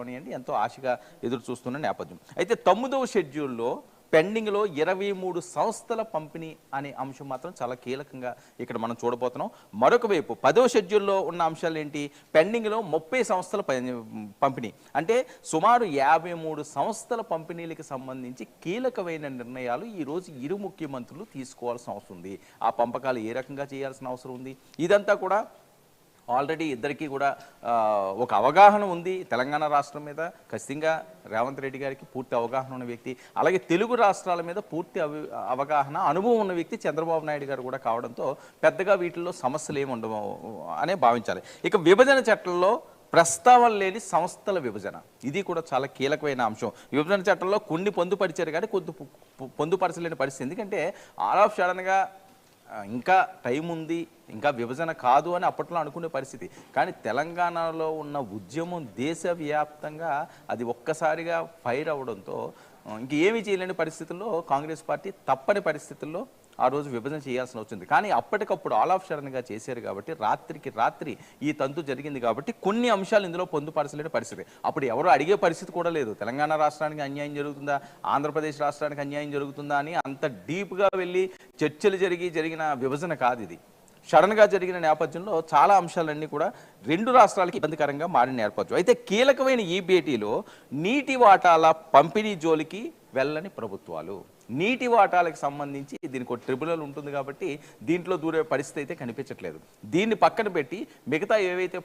అండి ఎంతో ఆశగా ఎదురు చూస్తున్న నేపథ్యం. అయితే 9వ షెడ్యూల్లో పెండింగ్లో 23 సంస్థల పంపిణీ అనే అంశం మాత్రం చాలా కీలకంగా ఇక్కడ మనం చూడబోతున్నాం. మరొక వైపు 10వ షెడ్యూల్లో ఉన్న అంశాలు ఏంటి? పెండింగ్లో 30 సంస్థల పంపిణీ, అంటే సుమారు 53 సంస్థల పంపిణీలకు సంబంధించి కీలకమైన నిర్ణయాలు ఈరోజు ఇరు ముఖ్యమంత్రులు తీసుకోవాల్సిన అవసరం ఉంది. ఆ పంపకాలు ఏ రకంగా చేయాల్సిన అవసరం ఉంది, ఇదంతా కూడా ఆల్రెడీ ఇద్దరికీ కూడా ఒక అవగాహన ఉంది. తెలంగాణ రాష్ట్రం మీద ఖచ్చితంగా రేవంత్ రెడ్డి గారికి పూర్తి అవగాహన ఉన్న వ్యక్తి, అలాగే తెలుగు రాష్ట్రాల మీద పూర్తి అవగాహన అనుభవం ఉన్న వ్యక్తి చంద్రబాబు నాయుడు గారు కూడా కావడంతో పెద్దగా వీటిల్లో సమస్యలు ఏమి ఉండవు అనే భావించాలి. ఇక విభజన చట్టంలో ప్రస్తావన లేని సంస్థల విభజన, ఇది కూడా చాలా కీలకమైన అంశం. విభజన చట్టంలో కొన్ని పొందుపరిచారు కానీ కొద్ది పొందుపరచలేని పరిస్థితి. ఎందుకంటే ఆల్ ఆఫ్ సడన్గా ఇంకా టైం ఉంది, ఇంకా విభజన కాదు అని అప్పట్లో అనుకునే పరిస్థితి. కానీ తెలంగాణలో ఉన్న ఉద్యమం దేశవ్యాప్తంగా అది ఒక్కసారిగా ఫైర్ అవడంతో ఇంకేమీ చేయలేని పరిస్థితుల్లో కాంగ్రెస్ పార్టీ తప్పని పరిస్థితుల్లో ఆ రోజు విభజన చేయాల్సిన వచ్చింది. కానీ అప్పటికప్పుడు ఆల్ ఆఫ్ సడన్గా చేశారు కాబట్టి రాత్రికి రాత్రి ఈ తంతు జరిగింది కాబట్టి కొన్ని అంశాలు ఇందులో పొందుపరచలేని పరిస్థితి. అప్పుడు ఎవరు అడిగే పరిస్థితి కూడా లేదు. తెలంగాణ రాష్ట్రానికి అన్యాయం జరుగుతుందా, ఆంధ్రప్రదేశ్ రాష్ట్రానికి అన్యాయం జరుగుతుందా అని అంత డీప్గా వెళ్ళి చర్చలు జరిగిన విభజన కాదు ఇది. సడన్గా జరిగిన నేపథ్యంలో చాలా అంశాలన్నీ కూడా రెండు రాష్ట్రాలకి ఇబ్బందికరంగా మారిన నేపథ్యం. అయితే కీలకమైన ఈ భేటీలో నీటి వాటాల పంపిణీ జోలికి వెళ్ళని ప్రభుత్వాలు, నీటి వాటాలకు సంబంధించి దీనికి ఒక ట్రిబ్యునల్ ఉంటుంది కాబట్టి దీంట్లో దూరే పరిస్థితి అయితే కనిపించట్లేదు. దీన్ని పక్కన పెట్టి మిగతా ఏవైతే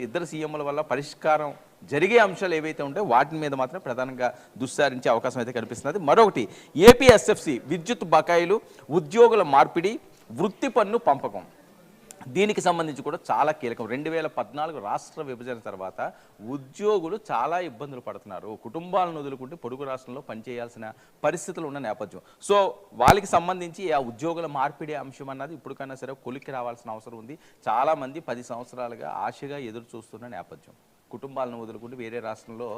ఇద్దరు సీఎంల వల్ల పరిష్కారం జరిగే అంశాలు ఏవైతే ఉంటాయో వాటి మీద మాత్రం ప్రధానంగా దుస్సారించే అవకాశం అయితే కనిపిస్తున్నది. మరొకటి ఏపీఎస్ఎఫ్సి విద్యుత్ బకాయిలు, ఉద్యోగుల మార్పిడి, వృత్తి పన్ను పంపకం, దీనికి సంబంధించి కూడా చాలా కీలకం. 2014 రాష్ట్ర విభజన తర్వాత ఉద్యోగులు చాలా ఇబ్బందులు పడుతున్నారు. కుటుంబాలను వదులుకుంటే పొరుగు రాష్ట్రంలో పనిచేయాల్సిన పరిస్థితులు ఉన్న నేపథ్యం. సో వాళ్ళకి సంబంధించి ఆ ఉద్యోగుల మార్పిడి అంశం అన్నది ఇప్పటికైనా సరే కొలిక్కి రావాల్సిన అవసరం ఉంది. చాలామంది 10 సంవత్సరాలుగా ఆశగా ఎదురు చూస్తున్న నేపథ్యం. కుటుంబాలను వదులుకుంటూ వేరే రాష్ట్రంలో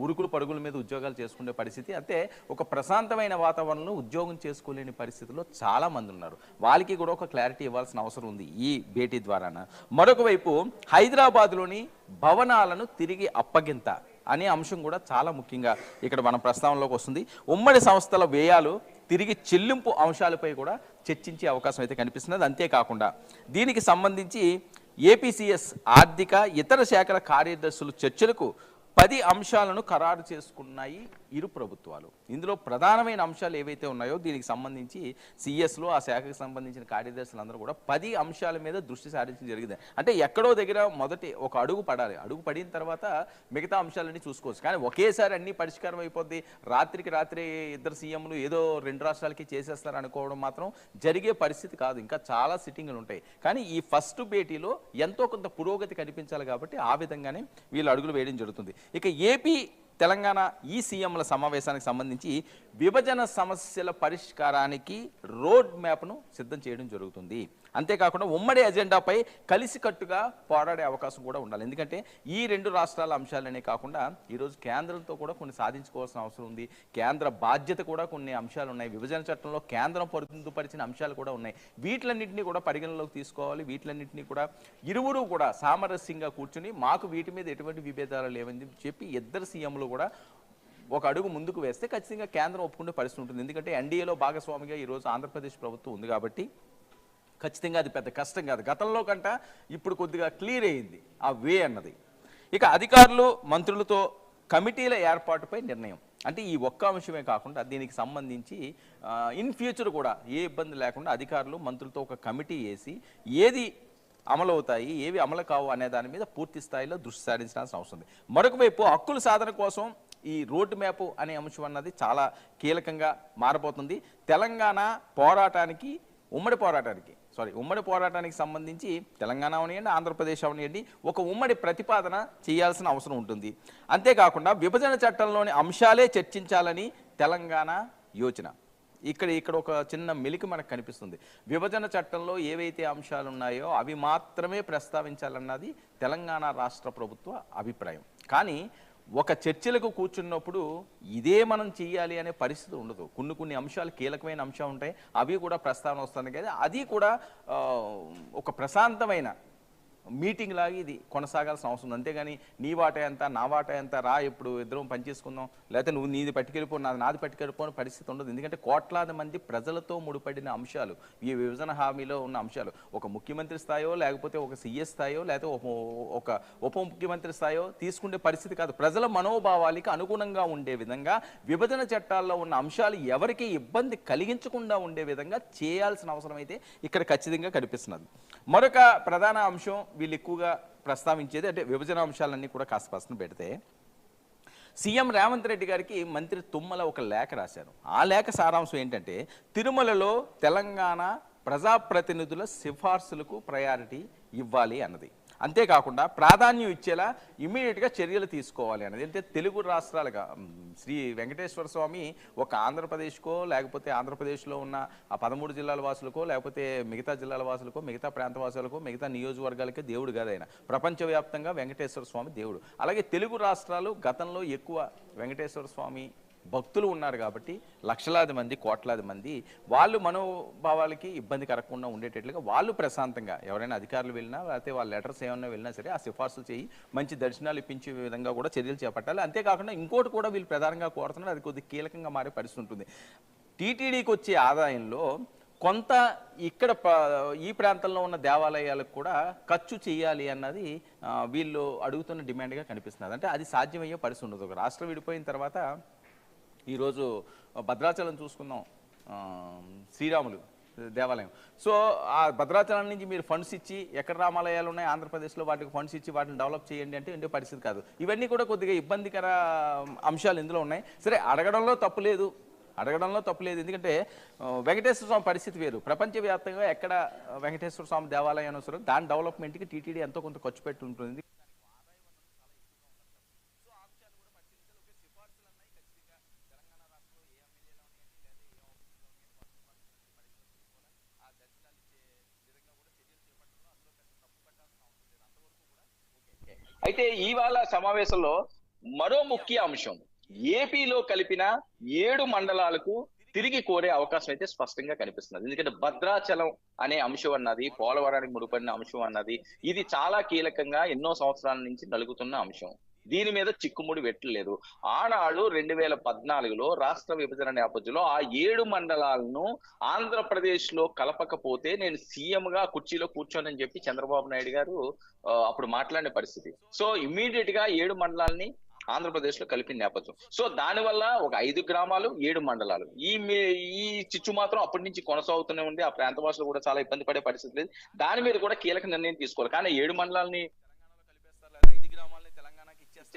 ఉరుకులు పరుగుల మీద ఉద్యోగాలు చేసుకునే పరిస్థితి, అంటే ఒక ప్రశాంతమైన వాతావరణంలో ఉద్యోగం చేసుకోలేని పరిస్థితుల్లో చాలామంది ఉన్నారు. వాళ్ళకి కూడా ఒక క్లారిటీ ఇవ్వాల్సిన అవసరం ఉంది ఈ భేటీ ద్వారాన. మరొక వైపు హైదరాబాద్లోని భవనాలను తిరిగి అప్పగింత అనే అంశం కూడా చాలా ముఖ్యంగా ఇక్కడ మన ప్రస్తావనలోకి వస్తుంది. ఉమ్మడి సంస్థల వ్యయాలు తిరిగి చెల్లింపు అంశాలపై కూడా చర్చించే అవకాశం అయితే కనిపిస్తున్నది. అంతేకాకుండా దీనికి సంబంధించి ఏపీసీఎస్ ఆర్థిక ఇతర శాఖల కార్యదర్శులు చర్చలకు 10 అంశాలను ఖరారు చేసుకున్నాయి ఇరు ప్రభుత్వాలు. ఇందులో ప్రధానమైన అంశాలు ఏవైతే ఉన్నాయో దీనికి సంబంధించి సిఎస్లో ఆ శాఖకు సంబంధించిన కార్యదర్శులందరూ కూడా 10 అంశాల మీద దృష్టి సారించడం జరిగింది. అంటే ఎక్కడో దగ్గర మొదటి ఒక అడుగు పడాలి, అడుగు పడిన తర్వాత మిగతా అంశాలన్నీ చూసుకోవచ్చు. కానీ ఒకేసారి అన్ని పరిష్కారం అయిపోద్ది, రాత్రికి రాత్రి ఇద్దరు సీఎంలు ఏదో 2 రాష్ట్రాలకి చేసేస్తారు అనుకోవడం మాత్రం జరిగే పరిస్థితి కాదు. ఇంకా చాలా సిట్టింగ్లు ఉంటాయి. కానీ ఈ ఫస్ట్ భేటీలో ఎంతో కొంత పురోగతి కనిపించాలి కాబట్టి ఆ విధంగానే వీళ్ళు అడుగులు వేయడం జరుగుతుంది. ఇక ఏపీ తెలంగాణ ఈ సీఎంల సమావేశానికి సంబంధించి విభజన సమస్యల పరిష్కారానికి రోడ్ మ్యాప్ను సిద్ధం చేయడం జరుగుతుంది. అంతేకాకుండా ఉమ్మడి ఎజెండాపై కలిసికట్టుగా పోరాడే అవకాశం కూడా ఉండాలి. ఎందుకంటే ఈ 2 రాష్ట్రాల అంశాలనే కాకుండా ఈరోజు కేంద్రంతో కూడా కొన్ని సాధించుకోవాల్సిన అవసరం ఉంది. కేంద్ర బాధ్యత కూడా కొన్ని అంశాలు ఉన్నాయి. విభజన చట్టంలో కేంద్రం పొందుపరిచిన అంశాలు కూడా ఉన్నాయి. వీటిలన్నింటినీ కూడా పరిగణలోకి తీసుకోవాలి. వీటిలన్నింటినీ కూడా ఇరువురు కూడా సామరస్యంగా కూర్చుని మాకు వీటి మీద ఎటువంటి విభేదాలు లేవని చెప్పి ఇద్దరు సీఎంలు కూడా ఒక అడుగు ముందుకు వేస్తే ఖచ్చితంగా కేంద్రం ఒప్పుకునే పరిస్థితి ఉంటుంది. ఎందుకంటే ఎన్డీఏలో భాగస్వామిగా ఈరోజు ఆంధ్రప్రదేశ్ ప్రభుత్వం ఉంది కాబట్టి ఖచ్చితంగా అది పెద్ద కష్టం కాదు. గతంలో కంట ఇప్పుడు కొద్దిగా క్లియర్ అయ్యింది ఆ వే అన్నది. ఇక అధికారులు మంత్రులతో కమిటీల ఏర్పాటుపై నిర్ణయం, అంటే ఈ ఒక్క అంశమే కాకుండా దీనికి సంబంధించి ఇన్ ఫ్యూచర్ కూడా ఏ ఇబ్బంది లేకుండా అధికారులు మంత్రులతో ఒక కమిటీ వేసి ఏది అమలు అవుతాయి ఏవి అమలు కావు అనే దాని మీద పూర్తి స్థాయిలో దృష్టి సారించాల్సిన అవసరం ఉంది. మరొక వైపు హక్కుల సాధన కోసం ఈ రోడ్ మ్యాప్ అనే అంశం అన్నది చాలా కీలకంగా మారబోతుంది. తెలంగాణ పోరాటానికి ఉమ్మడి పోరాటానికి సంబంధించి తెలంగాణ అవనియండి, ఆంధ్రప్రదేశ్ అవనియండి ఒక ఉమ్మడి ప్రతిపాదన చేయాల్సిన అవసరం ఉంటుంది. అంతేకాకుండా విభజన చట్టంలోని అంశాలే చర్చించాలని తెలంగాణ యోచన. ఇక్కడ ఒక చిన్న మెలిక మనకు కనిపిస్తుంది. విభజన చట్టంలో ఏవైతే అంశాలు ఉన్నాయో అవి మాత్రమే ప్రస్తావించాలన్నది తెలంగాణ రాష్ట్ర ప్రభుత్వ అభిప్రాయం. కానీ ఒక చర్చలకు కూర్చున్నప్పుడు ఇదే మనం చేయాలి అనే పరిస్థితి ఉండదు. కొన్ని అంశాలు కీలకమైన అంశాలు ఉంటాయి, అవి కూడా ప్రస్తావన వస్తుంది కదా. అది కూడా ఒక ప్రశాంతమైన మీటింగ్ లాగా ఇది కొనసాగాల్సిన అవసరం ఉంది. అంతేగాని నీ వాటా ఎంత, నా వాటా ఎంత, రా ఇప్పుడు ఇద్దరం పనిచేసుకుందాం, లేకపోతే నువ్వు నీది పట్టుకెళ్ళిపో, నాది పట్టుకెళ్ళిపోని పరిస్థితి ఉండదు. ఎందుకంటే కోట్లాది మంది ప్రజలతో ముడిపడిన అంశాలు ఈ విభజన హామీలో ఉన్న అంశాలు. ఒక ముఖ్యమంత్రి స్థాయో, లేకపోతే ఒక సీఎస్ స్థాయో, లేకపోతే ఒక ఉప ముఖ్యమంత్రి స్థాయో తీసుకునే పరిస్థితి కాదు. ప్రజల మనోభావాలకి అనుగుణంగా ఉండే విధంగా విభజన చట్టాల్లో ఉన్న అంశాలు ఎవరికి ఇబ్బంది కలిగించకుండా ఉండే విధంగా చేయాల్సిన అవసరం అయితే ఇక్కడ ఖచ్చితంగా కనిపిస్తున్నది. మరొక ప్రధాన అంశం వీళ్ళు ఎక్కువగా ప్రస్తావించేది అంటే విభజన అంశాలన్నీ కూడా కాస్త పక్కన పెడితే, సీఎం రేవంత్ రెడ్డి గారికి మంత్రి తుమ్మల ఒక లేఖ రాశారు. ఆ లేఖ సారాంశం ఏంటంటే, తిరుమలలో తెలంగాణ ప్రజాప్రతినిధుల సిఫార్సులకు ప్రయారిటీ ఇవ్వాలి అన్నది. అంతేకాకుండా ప్రాధాన్యం ఇచ్చేలా ఇమ్మీడియట్గా చర్యలు తీసుకోవాలి అన్నది. అంటే తెలుగు రాష్ట్రాలుగా శ్రీ వెంకటేశ్వర స్వామి ఒక ఆంధ్రప్రదేశ్కో, లేకపోతే ఆంధ్రప్రదేశ్లో ఉన్న ఆ 13 జిల్లాల వాసులకో, లేకపోతే మిగతా జిల్లాల వాసులకో, మిగతా ప్రాంత వాసులకో, మిగతా నియోజకవర్గాలకే దేవుడు కాదైనా ప్రపంచవ్యాప్తంగా వెంకటేశ్వర స్వామి దేవుడు. అలాగే తెలుగు రాష్ట్రాలు గతంలో ఎక్కువ వెంకటేశ్వర స్వామి భక్తులు ఉన్నారు కాబట్టి లక్షలాది మంది, కోట్లాది మంది వాళ్ళు మనోభావాలకి ఇబ్బంది కలగకుండా ఉండేటట్లుగా వాళ్ళు ప్రశాంతంగా ఎవరైనా అధికారులు వెళ్ళినా, లేకపోతే వాళ్ళ లెటర్స్ ఏమైనా వెళ్ళినా సరే ఆ సిఫార్సులు చేయి మంచి దర్శనాలు ఇప్పించే విధంగా కూడా చర్యలు చేపట్టాలి. అంతేకాకుండా ఇంకోటి కూడా వీళ్ళు ప్రధానంగా కోరుతున్నారు, అది కొద్దిగా కీలకంగా మారే పరిస్థితి ఉంటుంది. టీటీడీకి వచ్చే ఆదాయంలో కొంత ఇక్కడ ఈ ప్రాంతంలో ఉన్న దేవాలయాలకు కూడా ఖర్చు చేయాలి అన్నది వీళ్ళు అడుగుతున్న డిమాండ్గా కనిపిస్తున్నది. అంటే అది సాధ్యమయ్యే పరిస్థితి ఉండదు. ఒక రాష్ట్రం విడిపోయిన తర్వాత ఈరోజు భద్రాచలం చూసుకుందాం, శ్రీరాములు దేవాలయం. సో ఆ భద్రాచలం నుంచి మీరు ఫండ్స్ ఇచ్చి ఎక్కడ రామాలయాలు ఉన్నాయి ఆంధ్రప్రదేశ్లో వాటికి ఫండ్స్ ఇచ్చి వాటిని డెవలప్ చేయండి అంటే ఉండే పరిస్థితి కాదు. ఇవన్నీ కూడా కొద్దిగా ఇబ్బందికర అంశాలు ఇందులో ఉన్నాయి. సరే, అడగడంలో తప్పు లేదు, ఎందుకంటే వెంకటేశ్వర స్వామి పరిస్థితి వేరు. ప్రపంచవ్యాప్తంగా ఎక్కడ వెంకటేశ్వర స్వామి దేవాలయం అవసరం, దాని డెవలప్మెంట్కి టీటీడీ ఎంతో కొంత ఖర్చు పెట్టి ఉంటుంది. అయితే ఇవాళ సమావేశంలో మరో ముఖ్య అంశం, ఏపీలో కలిపిన 7 మండలాలకు తిరిగి కోరే అవకాశం అయితే స్పష్టంగా కనిపిస్తున్నది. ఎందుకంటే భద్రాచలం అనే అంశం అన్నది, పోలవరానికి ముడిపడిన అంశం అన్నది, ఇది చాలా కీలకంగా ఎన్నో సంవత్సరాల నుంచి నలుగుతున్న అంశం. దీని మీద చిక్కుముడి పెట్టలేదు. ఆనాడు 2014లో రాష్ట్ర విభజన నేపథ్యంలో ఆ 7 మండలాలను ఆంధ్రప్రదేశ్ లో కలపకపోతే నేను సీఎం గా కుర్చీలో కూర్చోనని చెప్పి చంద్రబాబు నాయుడు గారు అప్పుడు మాట్లాడిన పరిస్థితి. సో ఇమ్మీడియట్ గా 7 మండలాల్ని ఆంధ్రప్రదేశ్ లో కలిపిన నేపథ్యం. సో దానివల్ల ఒక 5 గ్రామాలు 7 మండలాలు ఈ చిచ్చు మాత్రం అప్పటి నుంచి కొనసాగుతూనే ఉంది. ఆ ప్రాంత భాషలో కూడా చాలా ఇబ్బంది పడే పరిస్థితి లేదు. దాని మీద కూడా కీలక నిర్ణయం తీసుకోవాలి. కానీ 7 మండలాల్ని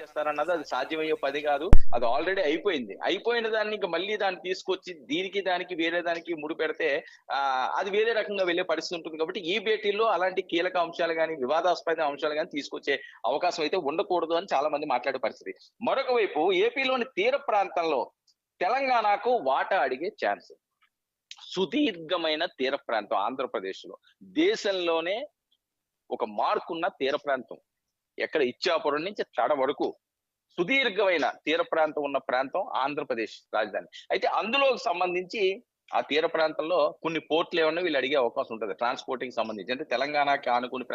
చేస్తారన్నది అది సాధ్యమయ్యే పది కాదు. అది ఆల్రెడీ అయిపోయిన దాన్ని ఇంకా మళ్ళీ దాన్ని తీసుకొచ్చి దానికి వేరే దానికి ముడి పెడితే అది వేరే రకంగా వెళ్లే పరిస్థితి ఉంటుంది. కాబట్టి ఈ భేటీల్లో అలాంటి కీలక అంశాలు కానీ, వివాదాస్పద అంశాలు కానీ తీసుకొచ్చే అవకాశం అయితే ఉండకూడదు అని చాలా మంది మాట్లాడే పరిస్థితి. మరొక వైపు ఏపీలోని తీర ప్రాంతంలో తెలంగాణకు వాటా అడిగే ఛాన్స్. సుదీర్ఘమైన తీర ప్రాంతం ఆంధ్రప్రదేశ్ లో, దేశంలోనే ఒక మార్కున్న తీర ప్రాంతం. ఎక్కడ ఇచ్చాపురం నుంచి తడ వరకు సుదీర్ఘమైన తీర ప్రాంతం ఉన్న ప్రాంతం ఆంధ్రప్రదేశ్ రాజధాని. అయితే అందులో సంబంధించి ఆ తీర ప్రాంతంలో కొన్ని పోర్ట్లు ఏమన్నా వీళ్ళు అడిగే అవకాశం ఉంటుంది ట్రాన్స్పోర్టింగ్ సంబంధించి. అంటే తెలంగాణకి ఆనుకుని